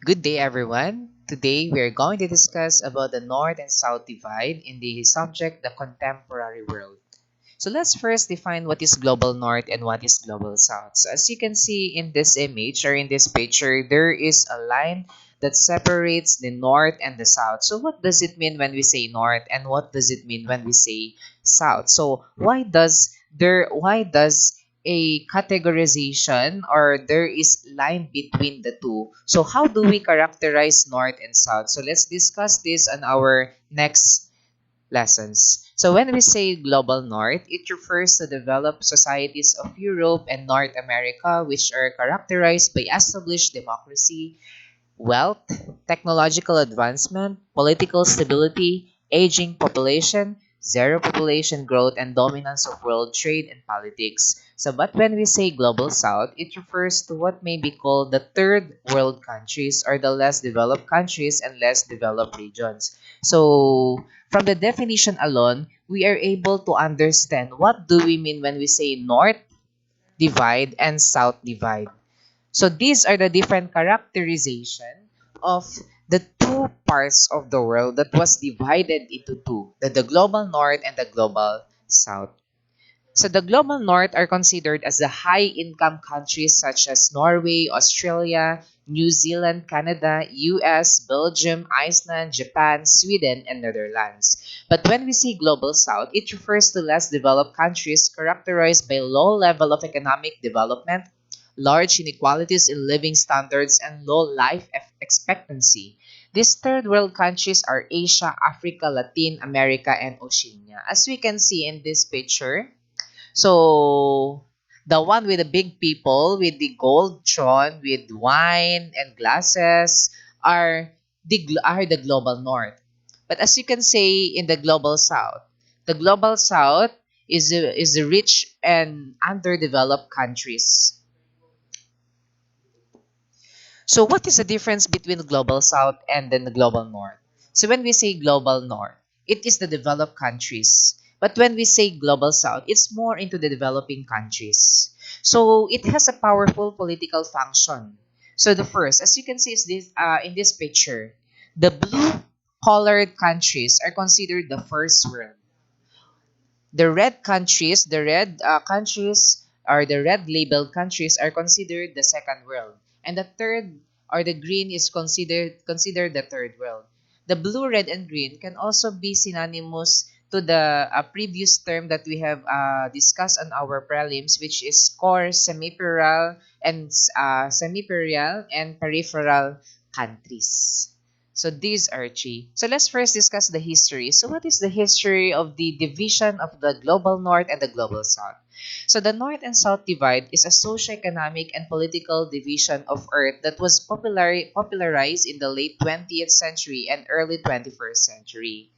Good day, everyone. Today, we are going to discuss about the North and South divide in the subject, the contemporary world. So let's first define what is global North and what is global South. So as you can see in this image or in this picture, there is a line that separates the North and the South. So what does it mean when we say North and what does it mean when we say South? So why does a categorization or there is line between the two? So how do we characterize North and South? So let's discuss this on our next lessons. So when we say global north, it refers to developed societies of Europe and North America, which are characterized by established democracy, wealth, technological advancement, political stability, aging population, zero population growth, and dominance of world trade and politics. So, but when we say global south, it refers to what may be called the third world countries or the less developed countries and less developed regions. So, from the definition alone, we are able to understand what do we mean when we say north divide and south divide. So these are the different characterization of the two parts of the world that was divided into two, the global north and the global south. So the global north are considered as the high income countries such as Norway, Australia, New Zealand, Canada, US, Belgium, Iceland, Japan, Sweden, and Netherlands. But when we say global south, it refers to less developed countries characterized by low level of economic development, large inequalities in living standards, and low life expectancy. These third world countries are Asia, Africa, Latin America, and Oceania. As we can see in this picture, so the one with the big people with the gold throne with wine and glasses are the global north. But as you can say in the global south is the rich and underdeveloped countries. So what is the difference between the global south and then the global north? So when we say global north, it is the developed countries. But when we say global south, it's more into the developing countries. So it has a powerful political function. So the first, as you can see, is this in this picture, the blue colored countries are considered the first world. The red countries or the red labeled countries are considered the second world, and the third or the green is considered the third world. The blue, red, and green can also be synonymous to the previous term that we have discussed on our prelims, which is core, semi-peripheral, and peripheral countries. So these are three. So let's first discuss the history. So what is the history of the division of the global north and the global south? So the north and south divide is a socio-economic and political division of Earth that was popularized in the late 20th century and early 21st century.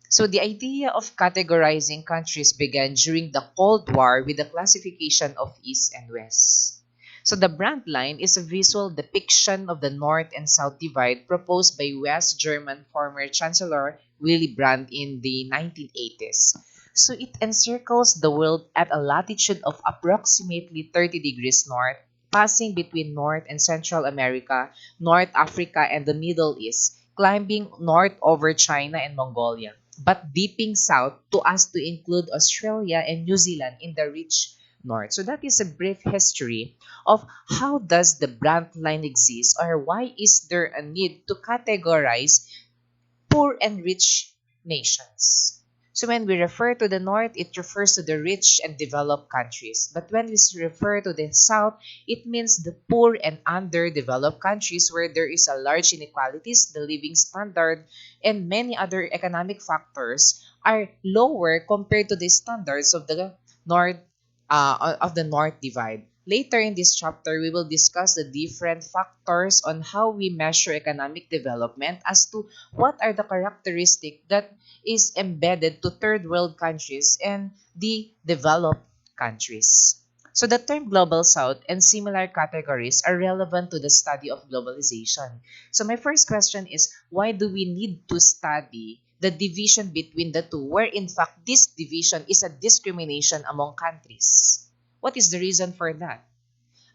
So the idea of categorizing countries began during the Cold War with the classification of East and West. So the Brandt line is a visual depiction of the North and South divide proposed by West German former Chancellor Willy Brandt in the 1980s. So it encircles the world at a latitude of approximately 30 degrees north, passing between North and Central America, North Africa, and the Middle East, climbing north over China and Mongolia, but dipping south to us to include Australia and New Zealand in the rich north. So that is a brief history of how does the Brandt line exist or why is there a need to categorize poor and rich nations. So when we refer to the north, it refers to the rich and developed countries. But when we refer to the south, it means the poor and underdeveloped countries where there is a large inequalities, the living standard, and many other economic factors are lower compared to the standards of the north north divide. Later in this chapter, we will discuss the different factors on how we measure economic development as to what are the characteristics that is embedded to third world countries and the developed countries. So the term global south and similar categories are relevant to the study of globalization. So my first question is, why do we need to study the division between the two, where in fact this division is a discrimination among countries? What is the reason for that?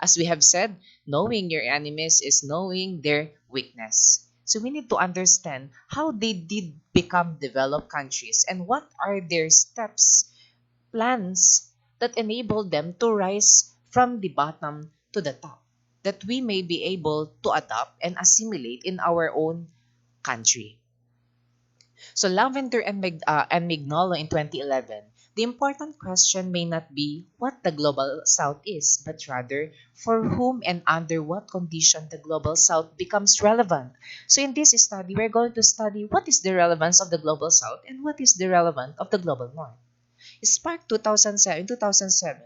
As we have said, knowing your enemies is knowing their weakness. So we need to understand how they did become developed countries and what are their steps, plans that enable them to rise from the bottom to the top, that we may be able to adopt and assimilate in our own country. So Lavender and Mignolo in 2011, the important question may not be what the Global South is, but rather for whom and under what condition the Global South becomes relevant. So in this study, we're going to study what is the relevance of the Global South and what is the relevance of the Global North. Spark 2007, in 2007,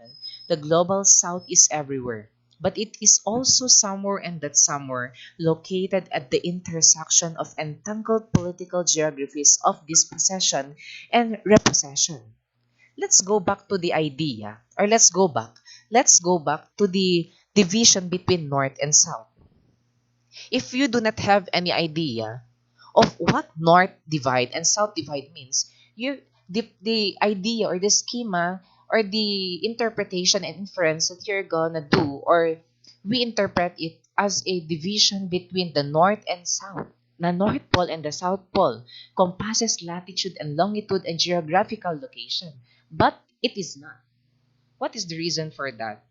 the Global South is everywhere, but it is also somewhere, and that somewhere located at the intersection of entangled political geographies of dispossession and repossession. Let's go back to the idea, or let's go back to the division between North and South. If you do not have any idea of what North divide and South divide means, the idea or the schema or the interpretation and inference that you're gonna do, or we interpret it as a division between the North and South. The North Pole and the South Pole compasses latitude and longitude and geographical location, but it is not. What is the reason for that?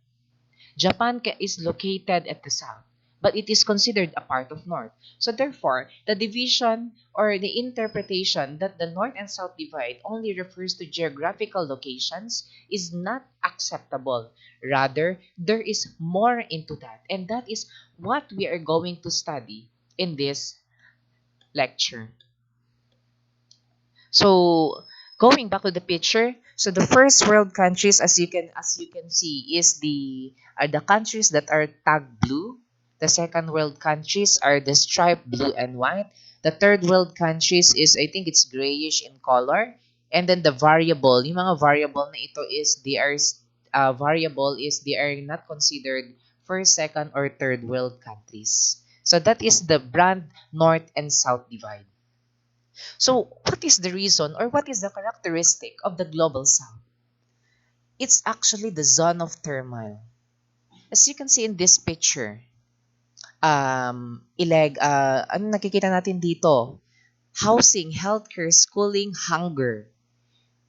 Is located at the south, but it is considered a part of North. So therefore, the division or the interpretation that the North and South divide only refers to geographical locations is not acceptable. Rather, there is more into that, and that is what we are going to study in this lecture. So going back to the picture, so the first world countries, as you can see, is the are the countries that are tagged blue. The second world countries are the striped blue and white. The third world countries is, I think it's grayish in color. And then the variable, yung mga variable na ito is they are not considered first, second, or third world countries. So that is the brand North and South divide. So, what is the reason or what is the characteristic of the global south? It's actually the zone of turmoil. As you can see in this picture, ano nakikita natin dito? Housing, healthcare, schooling, hunger,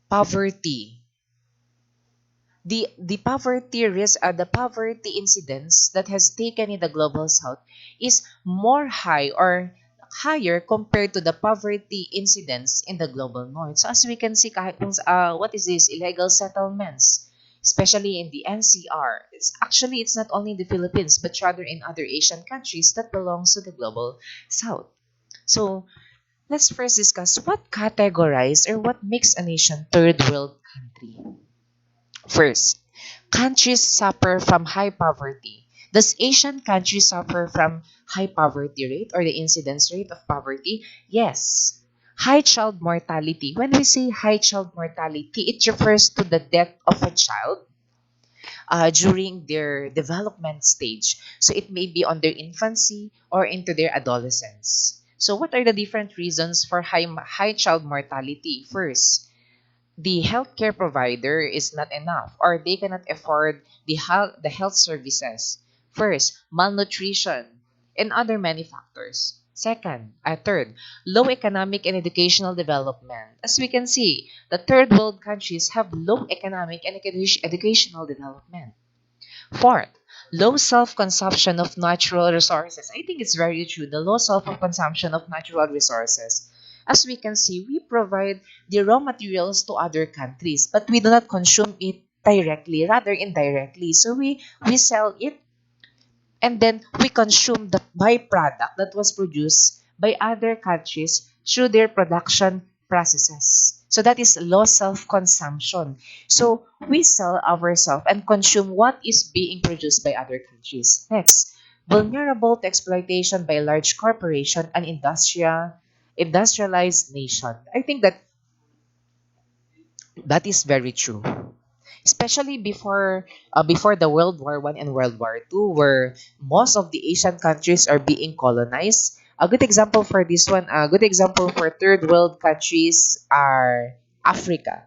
poverty. The poverty incidence that has taken in the global south is more high or higher compared to the poverty incidence in the global north. So as we can see, what is this? Illegal settlements, especially in the NCR. It's not only in the Philippines, but rather in other Asian countries that belongs to the global south. So let's first discuss what categorize or what makes a nation third world country. First, countries suffer from high poverty. Does Asian countries suffer from high poverty rate or the incidence rate of poverty? Yes. High child mortality. When we say high child mortality, it refers to the death of a child during their development stage. So it may be on their infancy or into their adolescence. So what are the different reasons for high child mortality? First, the healthcare provider is not enough or they cannot afford the health services. First, malnutrition and other many factors. Third, low economic and educational development. As we can see, the third world countries have low economic and educational development. Fourth, low self-consumption of natural resources. I think it's very true. The low self-consumption of natural resources. As we can see, we provide the raw materials to other countries, but we do not consume it directly, rather indirectly. So we sell it and then we consume the byproduct that was produced by other countries through their production processes. So that is low self-consumption. So we sell ourselves and consume what is being produced by other countries. Next, vulnerable to exploitation by large corporation and industrialized nation. I think that is very true, especially before the World War I and World War II, where most of the Asian countries are being colonized. A good example for this one, a good example for third world countries are Africa.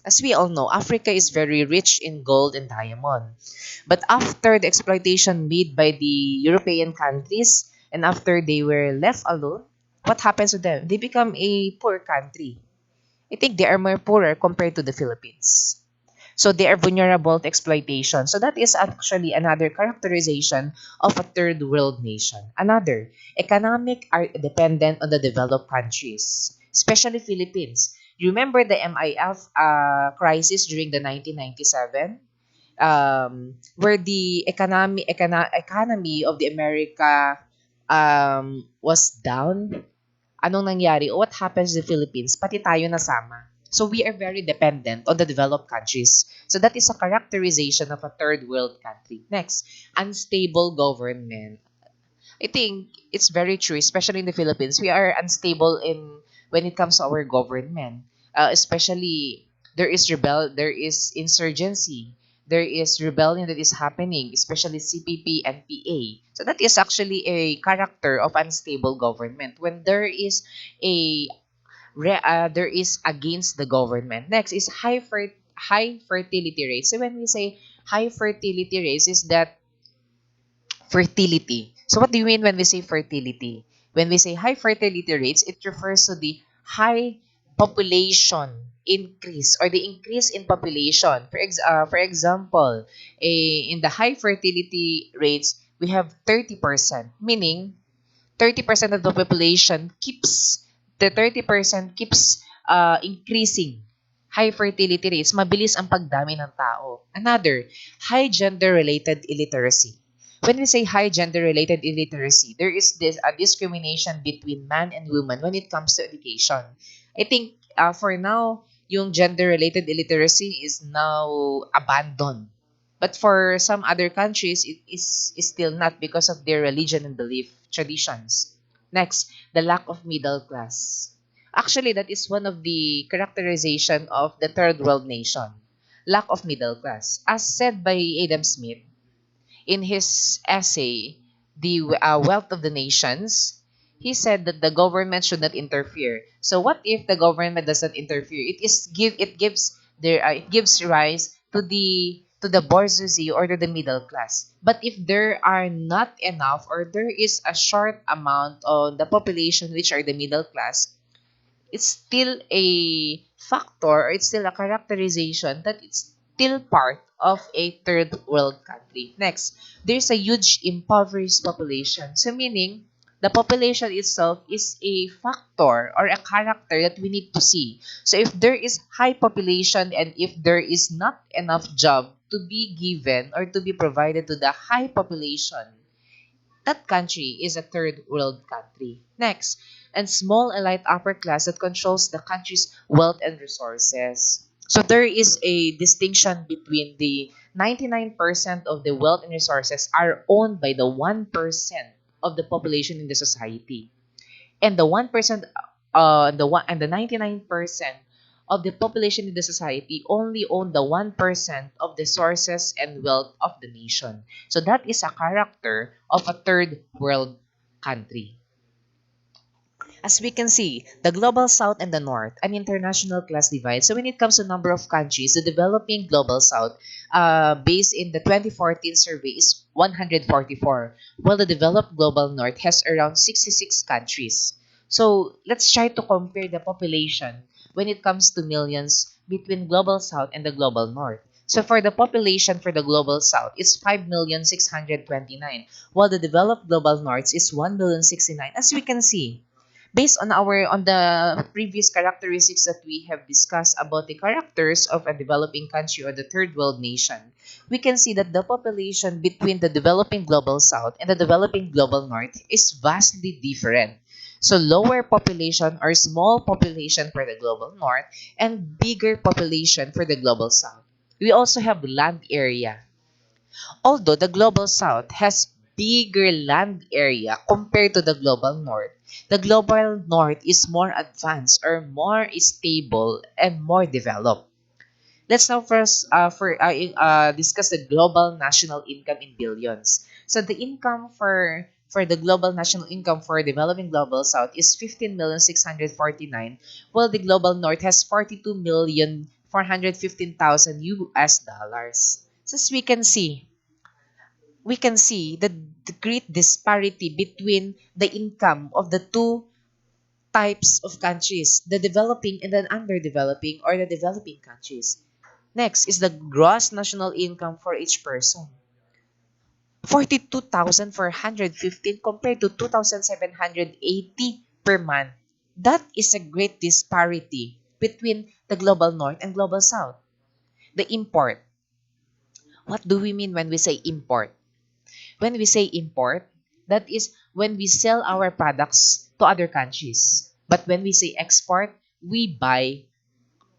As we all know, Africa is very rich in gold and diamond. But after the exploitation made by the European countries and after they were left alone, what happens to them? They become a poor country. I think they are more poorer compared to the Philippines. So they are vulnerable to exploitation. So that is actually another characterization of a third world nation. Another, economic are dependent on the developed countries, especially Philippines. You remember the MIF crisis during the 1997? Where the economy of the America was down. Anong nangyari? What happens in the Philippines? Pati tayo nasama. So we are very dependent on the developed countries. So that is a characterization of a third world country. Next, unstable government. I think it's very true, especially in the Philippines. We are unstable in when it comes to our government. Especially there is insurgency, there is rebellion that is happening, especially CPP and PA. So that is actually a character of unstable government when there is a there is against the government. Next is high fertility rates. So when we say high fertility rates, is that fertility. So what do you mean when we say fertility? When we say high fertility rates, it refers to the high population increase or the increase in population. For example, in the high fertility rates, we have 30%, meaning 30% of the population keeps the 30% keeps increasing. High fertility rates, mabilis ang pagdami ng tao. Another, high gender-related illiteracy. When we say high gender-related illiteracy, there is this a discrimination between man and woman when it comes to education. I think for now, yung gender-related illiteracy is now abandoned. But for some other countries, is still not because of their religion and belief traditions. Next, the lack of middle class. Actually, that is one of the characterization of the third world nation. Lack of middle class. As said by Adam Smith in his essay, The Wealth of the Nations, he said that the government should not interfere. So what if the government does not interfere? It gives rise to the bourgeoisie or to the middle class. But if there are not enough or there is a short amount on the population which are the middle class, it's still a factor or it's still a characterization that it's still part of a third world country. Next, there's a huge impoverished population. So meaning, the population itself is a factor or a character that we need to see. So if there is high population and if there is not enough job to be given or to be provided to the high population, that country is a third world country. Next, and small elite upper class that controls the country's wealth and resources. So there is a distinction between the 99% of the wealth and resources are owned by the 1% of the population in the society. And the 1% the one and the 99% of the population in the society only own the 1% of the sources and wealth of the nation. So that is a character of a third world country. As we can see, the global south and the north, an international class divide. So when it comes to number of countries, the developing global south, based in the 2014 survey, is 144, while the developed global north has around 66 countries. So let's try to compare the population when it comes to millions between global south and the global north. So for the population for the global south, it's 5,629,000, while the developed global north is 1,069,000. As we can see, based on the previous characteristics that we have discussed about the characters of a developing country or the third world nation, we can see that the population between the developing global south and the developing global north is vastly different. So lower population or small population for the global north and bigger population for the global south. We also have land area. Although the global south has bigger land area compared to the global north, the global north is more advanced or more stable and more developed. Let's now first discuss the global national income in billions. So the income for the global national income for developing global south is 15,649,000, while the global north has 42,050,000. 415,000 US dollars. So as we can see the great disparity between the income of the two types of countries, the developing and the underdeveloping or the developing countries. Next is the gross national income for each person. 42,415 compared to 2,780 per month. That is a great disparity between the global north and global south. The import. What do we mean when we say import? When we say import, that is when we sell our products to other countries. But when we say export, we buy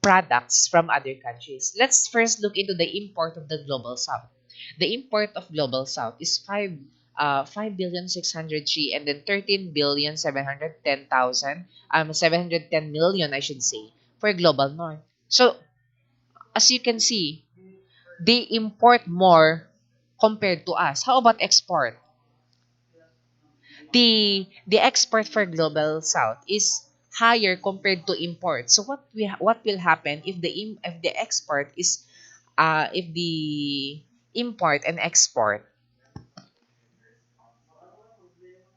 products from other countries. Let's first look into the import of the global south. The import of global south is 5,603 and then 13,710,710 million, I should say, for global north. So as you can see, they import more compared to us. How about export? The export for global south is higher compared to import. So what will happen if if the export is if the import and export.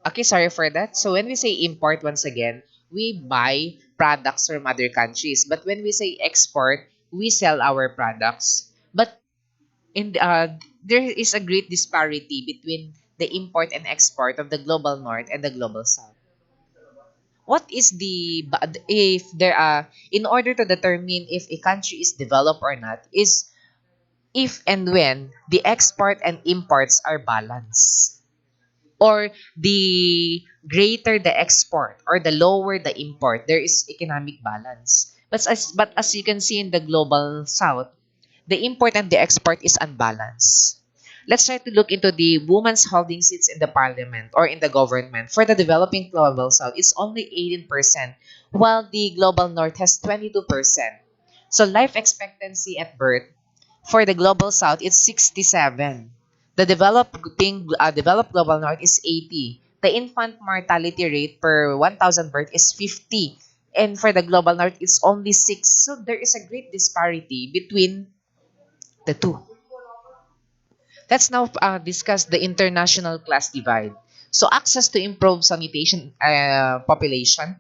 Okay, sorry for that. So when we say import, once again, we buy products from other countries. But when we say export, we sell our products. But there is a great disparity between the import and export of the global north and the global south. What is if there are in order to determine if a country is developed or not is if and when the export and imports are balanced, or the greater the export or the lower the import, there is economic balance. But as you can see in the global south, the import and the export is unbalanced. Let's try to look into the women's holding seats in the parliament or in the government. For the developing global south, it's only 18%, while the global north has 22%. So life expectancy at birth for the global south, it's 67. The developed global north is 80. The infant mortality rate per 1,000 birth is 50. And for the global north, it's only 6. So there is a great disparity between the two. Let's now discuss the international class divide. So access to improved sanitation population.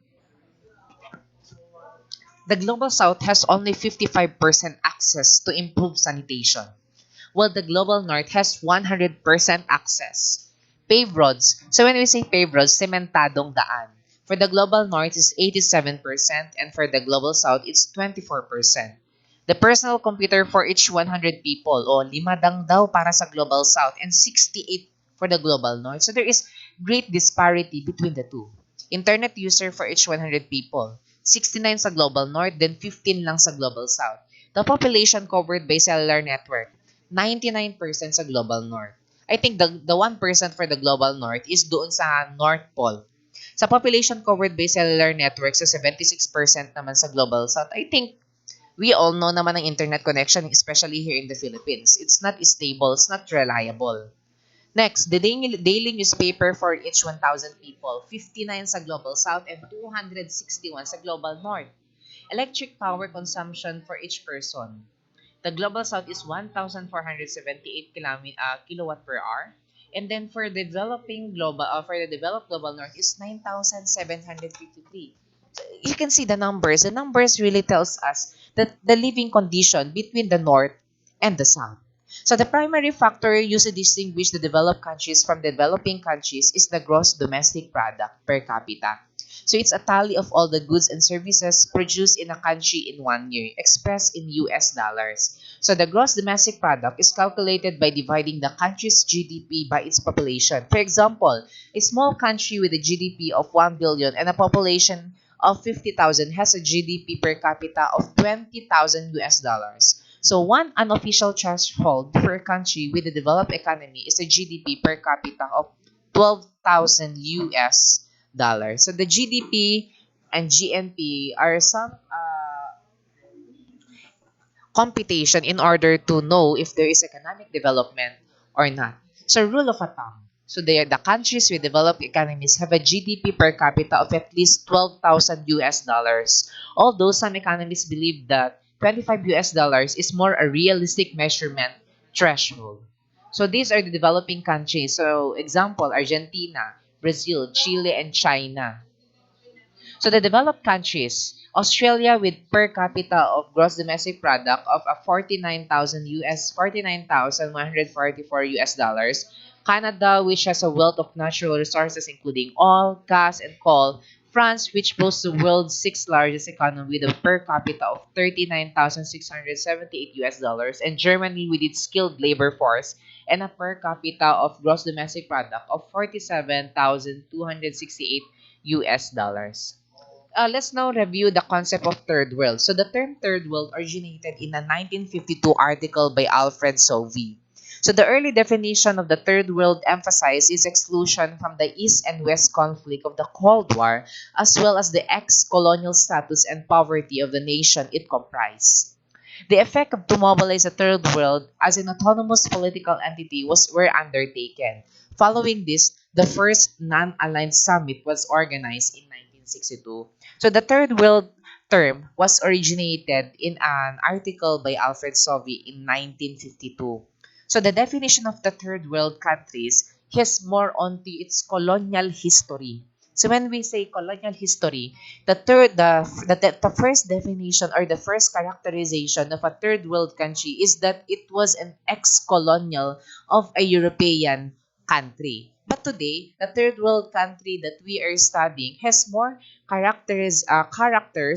The global south has only 55% access to improved sanitation, while the global north has 100% access. Paved roads. So when we say paved roads, sementadong daan. For the global north is 87% and for the global south it's 24%. The personal computer for each 100 people o lima dang daw para sa global south and 68 for the global north. So there is great disparity between the two. Internet user for each 100 people. 69 sa global north, then 15 lang sa global south. The population covered by cellular network, 99% sa global north. I think the 1% for the global north is doon sa North Pole. Sa population covered by cellular network, sa 76% naman sa global south, I think we all know naman ang internet connection, especially here in the Philippines. It's not stable, it's not reliable. Next, the daily newspaper for each 1,000 people, 59 sa global south and 261 sa global north. Electric power consumption for each person. The global south is 1,478 kilowatt per hour. And then for the developed global north is 9,753. So you can see the numbers. The numbers really tells us that the living condition between the north and the south. So the primary factor used to distinguish the developed countries from developing countries is the gross domestic product per capita. So it's a tally of all the goods and services produced in a country in 1 year, expressed in US dollars. So the gross domestic product is calculated by dividing the country's GDP by its population. For example, a small country with a GDP of 1 billion and a population of 50,000 has a GDP per capita of 20,000 US dollars. So one unofficial threshold for a country with a developed economy is a GDP per capita of 12,000 US dollars. So the GDP and GNP are some computation in order to know if there is economic development or not. So rule of thumb. So the countries with developed economies have a GDP per capita of at least 12,000 US dollars. Although some economists believe that 25 US dollars is more a realistic measurement threshold. So these are the developing countries. So example, Argentina, Brazil, Chile, and China. So the developed countries, Australia with per capita of gross domestic product of a 49,144 US dollars. Canada, which has a wealth of natural resources including oil, gas, and coal. France, which boasts the world's sixth largest economy with a per capita of 39,678 US dollars, and Germany with its skilled labor force and a per capita of gross domestic product of 47,268 US dollars. Let's now review the concept of third world. So the term third world originated in a 1952 article by Alfred Sauvy. So the early definition of the third world emphasized its exclusion from the East and West conflict of the Cold War, as well as the ex-colonial status and poverty of the nation it comprised. The effect of to mobilize the third world as an autonomous political entity were undertaken. Following this, the first non-aligned summit was organized in 1962. So the third world term was originated in an article by Alfred Sauvy in 1952. So the definition of the third world countries has more onto its colonial history. So when we say colonial history, the first definition or the first characterization of a third world country is that it was an ex-colonial of a European country. But today, the third world country that we are studying has more characters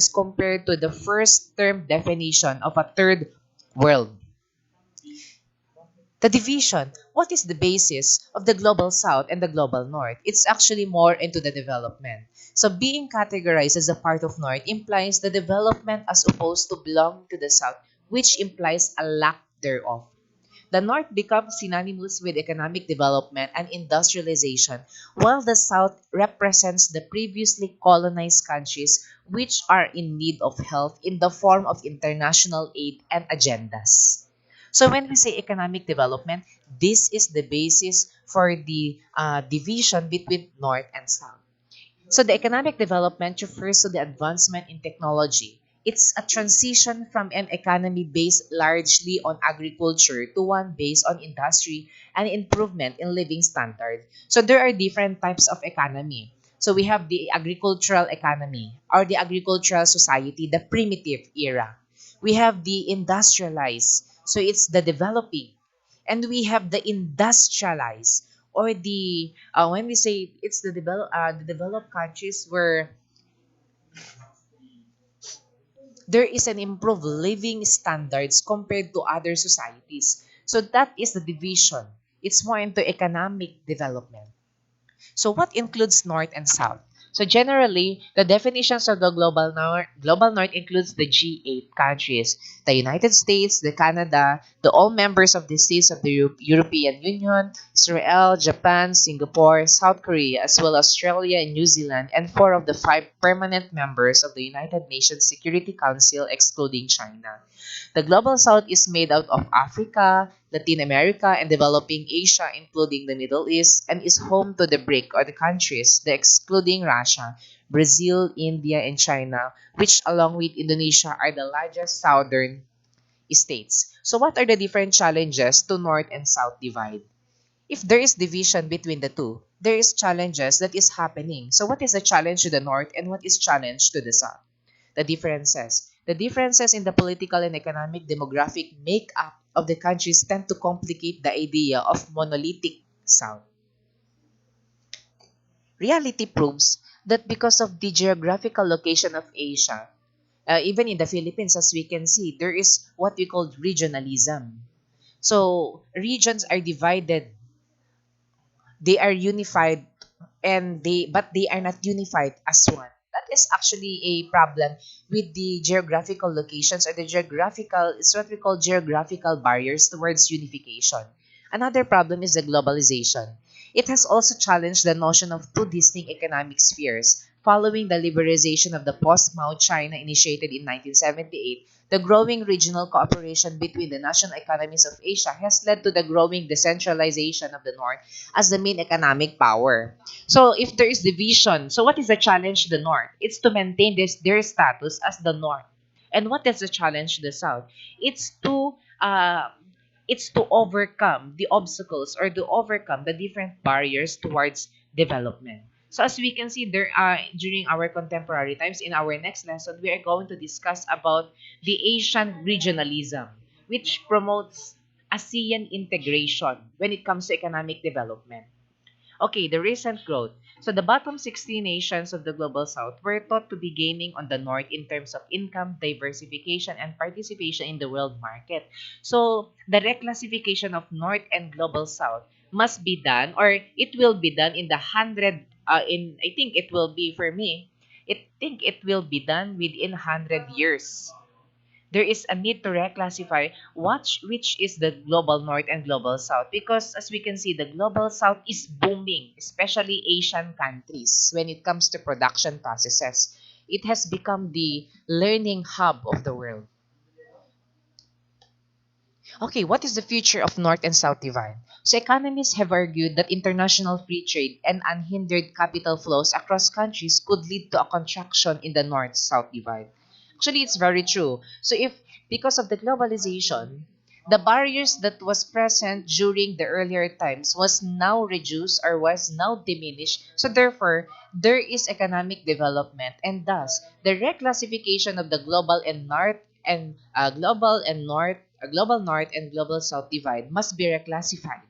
compared to the first term definition of a third world. The division, what is the basis of the global south and the global north? It's actually more into the development. So being categorized as a part of north implies the development as opposed to belong to the south, which implies a lack thereof. The north becomes synonymous with economic development and industrialization, while the south represents the previously colonized countries which are in need of help in the form of international aid and agendas. So when we say economic development, this is the basis for the division between North and South. So the economic development refers to the advancement in technology. It's a transition from an economy based largely on agriculture to one based on industry and improvement in living standard. So there are different types of economy. So we have the agricultural economy or the agricultural society, the primitive era. We have the industrialized. So it's the developing. And we have the industrialized or the when we say it's the developed countries where there is an improved living standards compared to other societies. So that is the division. It's more into economic development. So what includes North and South? So generally, the definitions of the global North includes the G8 countries, the United States, the Canada, the all members of the states of the European Union, Israel, Japan, Singapore, South Korea, as well as Australia and New Zealand, and four of the five permanent members of the United Nations Security Council, excluding China. The Global South is made out of Africa, Latin America, and developing Asia, including the Middle East, and is home to the BRIC or the countries, the excluding Russia, Brazil, India, and China, which along with Indonesia are the largest southern states. So what are the different challenges to North and South divide? If there is division between the two, there is challenges that is happening. So what is the challenge to the North and what is challenge to the South? The differences. The differences in the political and economic demographic makeup of the countries tend to complicate the idea of monolithic South. Reality proves that because of the geographical location of Asia, even in the Philippines, as we can see, there is what we call regionalism. So regions are divided, they are unified, and they are not unified as one. That is actually a problem with the geographical locations or the geographical, it's what we call geographical barriers towards unification. Another problem is the globalization. It has also challenged the notion of two distinct economic spheres. Following the liberalization of the post-Mao China initiated in 1978, the growing regional cooperation between the national economies of Asia has led to the growing decentralization of the North as the main economic power. So if there is division, so what is the challenge to the North? It's to maintain their status as the North. And what is the challenge to the South? It's to uh, it's to overcome the obstacles or to overcome the different barriers towards development. So as we can see there during our contemporary times, in our next lesson, we are going to discuss about the Asian regionalism, which promotes ASEAN integration when it comes to economic development. Okay, the recent growth. So the bottom 16 nations of the global south were thought to be gaining on the north in terms of income, diversification, and participation in the world market. So the reclassification of north and global south must be done, or it will be done in the hundred. I think it will be for me. I think it will be done within 100 years. There is a need to reclassify which is the global north and global south, because as we can see, the global south is booming, especially Asian countries when it comes to production processes. It has become the learning hub of the world. Okay, what is the future of north and south divide? So economists have argued that international free trade and unhindered capital flows across countries could lead to a contraction in the north-south divide. Actually, it's very true. So if because of the globalization, the barriers that was present during the earlier times was now reduced or was now diminished. So therefore, there is economic development, and thus the reclassification of the global north and global south divide must be reclassified.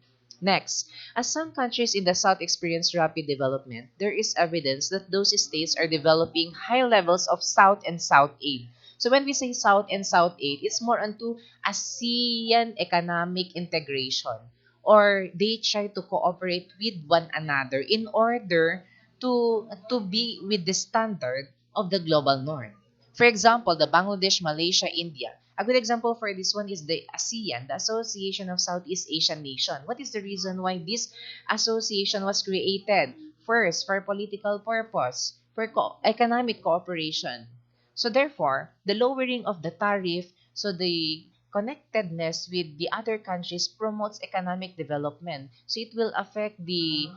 Next, as some countries in the south experience rapid development, there is evidence that those states are developing high levels of south and south aid. So when we say south and south aid, it's more onto ASEAN economic integration, or they try to cooperate with one another in order to be with the standard of the global north. For example, the Bangladesh, Malaysia, India. A good example for this one is the ASEAN, the Association of Southeast Asian Nations. What is the reason why this association was created? First, for political purpose, for economic cooperation. So therefore, the lowering of the tariff, so the connectedness with the other countries promotes economic development. So it will affect the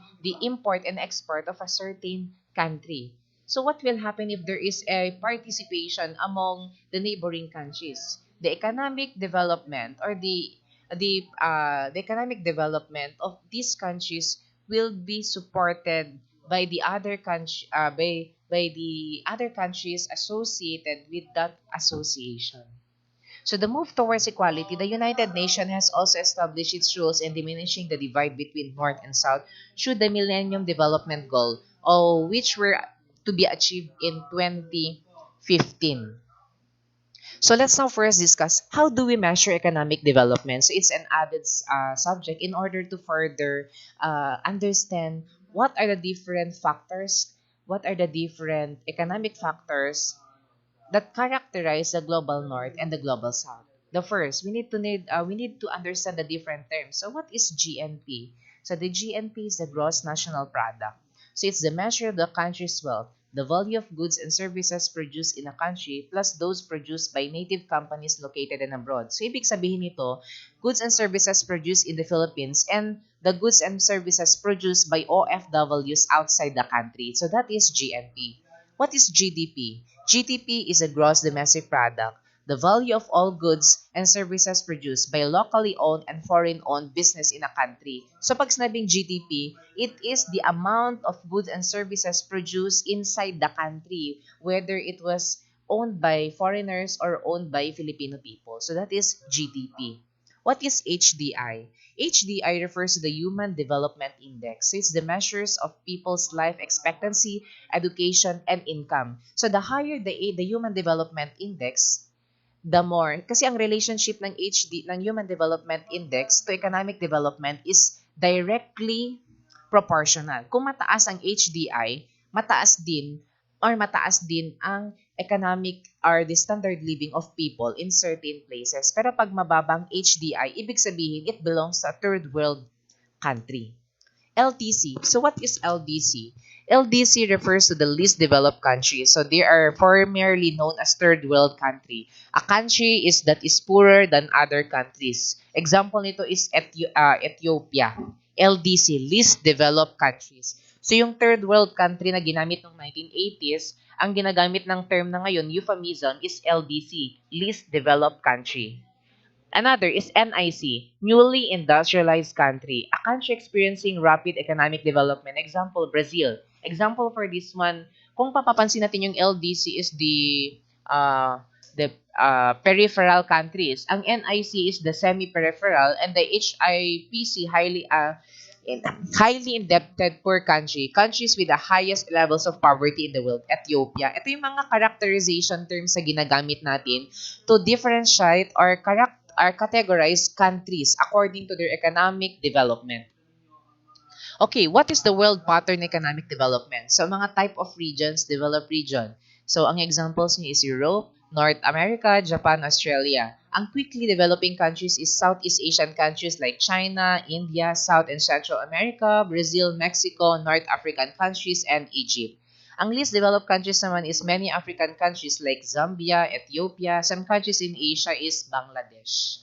import and export of a certain country. So what will happen if there is a participation among the neighboring countries? The economic development, or the economic development of these countries will be supported by the other country by the other countries associated with that association. So the move towards equality, the United Nations has also established its rules in diminishing the divide between North and South through the Millennium Development Goal, which were to be achieved in 2015. So let's now first discuss how do we measure economic development. So it's an added subject in order to further understand what are the different economic factors that characterize the global north and the global south. The first, we need to understand the different terms. So what is GNP? So the GNP is the gross national product. So it's the measure of the country's wealth, the value of goods and services produced in a country plus those produced by native companies located in abroad. So ibig sabihin nito, goods and services produced in the Philippines and the goods and services produced by OFWs outside the country. So that is GNP. What is GDP? GDP is a gross domestic product, the value of all goods and services produced by locally owned and foreign owned business in a country. So pag sinabing GDP, it is the amount of goods and services produced inside the country, whether it was owned by foreigners or owned by Filipino people. So that is GDP. What is HDI? HDI refers to the Human Development Index. So it's the measures of people's life expectancy, education, and income. So the higher the Human Development Index, the more, kasi ang relationship ng ng Human Development Index to economic development is directly proportional. Kung mataas ang HDI, mataas din ang economic or the standard living of people in certain places. Pero pag mababang HDI, ibig sabihin it belongs to a third world country. LDC. So what is LDC? LDC refers to the least developed countries. So they are primarily known as third world country. A country that is poorer than other countries. Example nito is Ethiopia. LDC, least developed countries. So yung third world country na ginamit noong 1980s, ang ginagamit ng term na ngayon, euphemism, is LDC, least developed country. Another is NIC, newly industrialized country, a country experiencing rapid economic development. Example, Brazil. Example for this one, kung papapansin natin yung LDC is the peripheral countries. Ang NIC is the semi-peripheral and the HIPC highly indebted poor country, countries with the highest levels of poverty in the world, Ethiopia. Ito yung mga characterization terms na ginagamit natin to differentiate or categorize countries according to their economic development. Okay, what is the world pattern economic development? So, mga type of regions, developed region. So, ang examples niya is Europe, North America, Japan, Australia. Ang quickly developing countries is Southeast Asian countries like China, India, South and Central America, Brazil, Mexico, North African countries, and Egypt. Ang least developed countries naman is many African countries like Zambia, Ethiopia. Some countries in Asia is Bangladesh.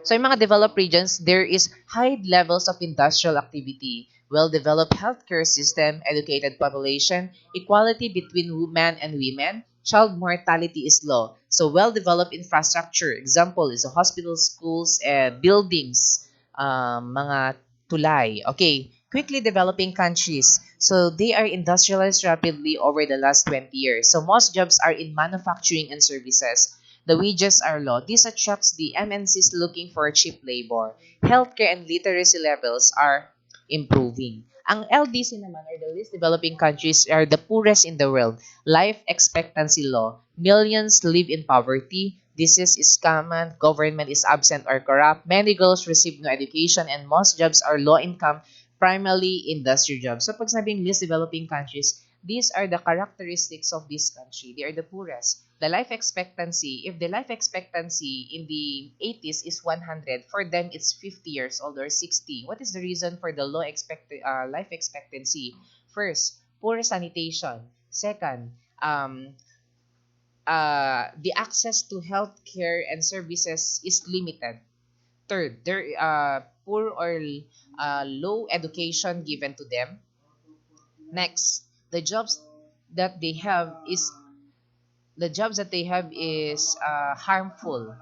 So, in mga developed regions, there is high levels of industrial activity, well-developed healthcare system, educated population, equality between men and women, child mortality is low. So, well-developed infrastructure, example is hospitals, schools, buildings, mga tulay. Okay, quickly developing countries. So, they are industrialized rapidly over the last 20 years. So, most jobs are in manufacturing and services. The wages are low. This attracts the MNCs looking for cheap labor. Healthcare and literacy levels are improving. Ang LDC naman, or the least developing countries, are the poorest in the world. Life expectancy low. Millions live in poverty. Disease is common. Government is absent or corrupt. Many girls receive no education and most jobs are low income, primarily industry jobs. So pag sabing least developing countries, these are the characteristics of this country. They are the poorest. The life expectancy, if the life expectancy in the 80s is 100, for them it's 50 years old or 60. What is the reason for the life expectancy? First, poor sanitation. Second, the access to healthcare and services is limited. Third, there poor or low education given to them. Next, the jobs that they have is harmful.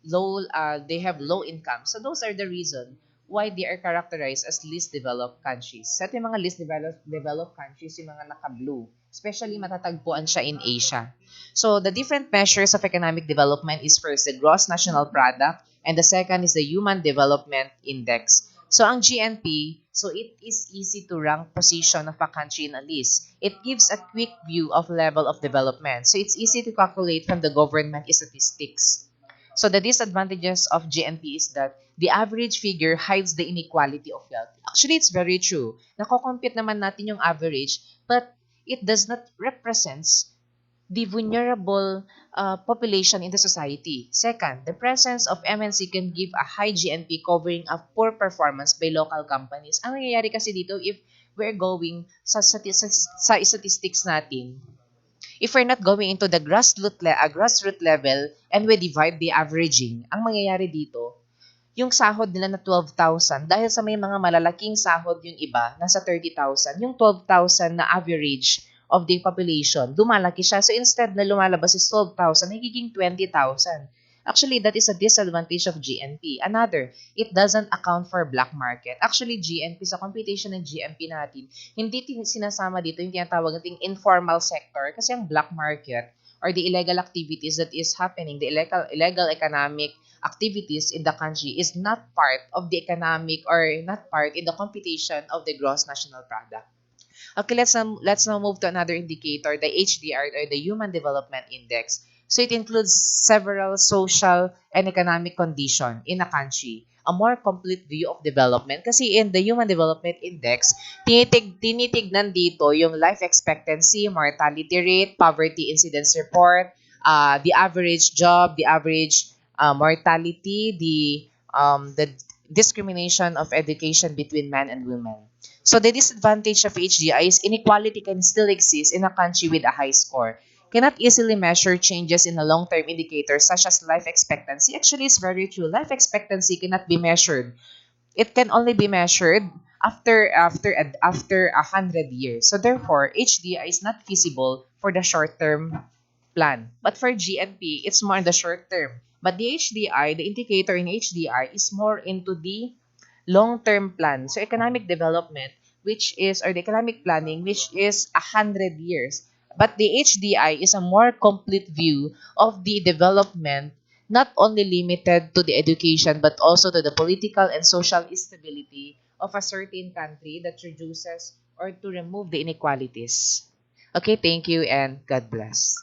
They have low income. So those are the reason why they are characterized as least developed countries. Sa ating mga least developed countries, yung mga naka-blue, especially matatagpuan siya in Asia. So the different measures of economic development is first the gross national product and the second is the human development index. So ang GNP, so it is easy to rank position of a country in a list. It gives a quick view of level of development. So it's easy to calculate from the government statistics. So the disadvantages of GNP is that the average figure hides the inequality of wealth. Actually, it's very true. Nako-compute naman natin yung average, but it does not represent the vulnerable population in the society. Second, the presence of MNC can give a high GNP covering a poor performance by local companies. Ang nangyayari kasi dito, if we're going sa statistics natin, if we're not going into the grassroots level and we divide the averaging, ang mangyayari dito, yung sahod nila na 12,000, dahil sa may mga malalaking sahod yung iba, nasa 30,000, yung 12,000 na average of the population, lumalaki siya. So instead na lumalabas is 12,000, nagiging 20,000. Actually, that is a disadvantage of GNP. Another, it doesn't account for black market. Actually, GNP, sa computation ng GNP natin, hindi sinasama dito yung tinatawag nating informal sector kasi ang black market or the illegal activities that is happening, the illegal economic activities in the country is not part of the economic or not part in the computation of the gross national product. Okay, let's now move to another indicator, the HDR or the Human Development Index. So it includes several social and economic condition in a country. A more complete view of development kasi in the Human Development Index, tinitignan dito yung life expectancy, mortality rate, poverty incidence report, the average job, the average mortality, the discrimination of education between men and women. So the disadvantage of HDI is inequality can still exist in a country with a high score. Cannot easily measure changes in a long-term indicator such as life expectancy. Actually, it's very true. Life expectancy cannot be measured. It can only be measured after 100 years. So therefore, HDI is not feasible for the short term plan. But for GNP, it's more in the short term. But the HDI, the indicator in HDI is more into the long-term plan. So economic development, which is, or the economic planning, which is 100 years. But the HDI is a more complete view of the development, not only limited to the education, but also to the political and social stability of a certain country that reduces or to remove the inequalities. Okay, thank you and God bless.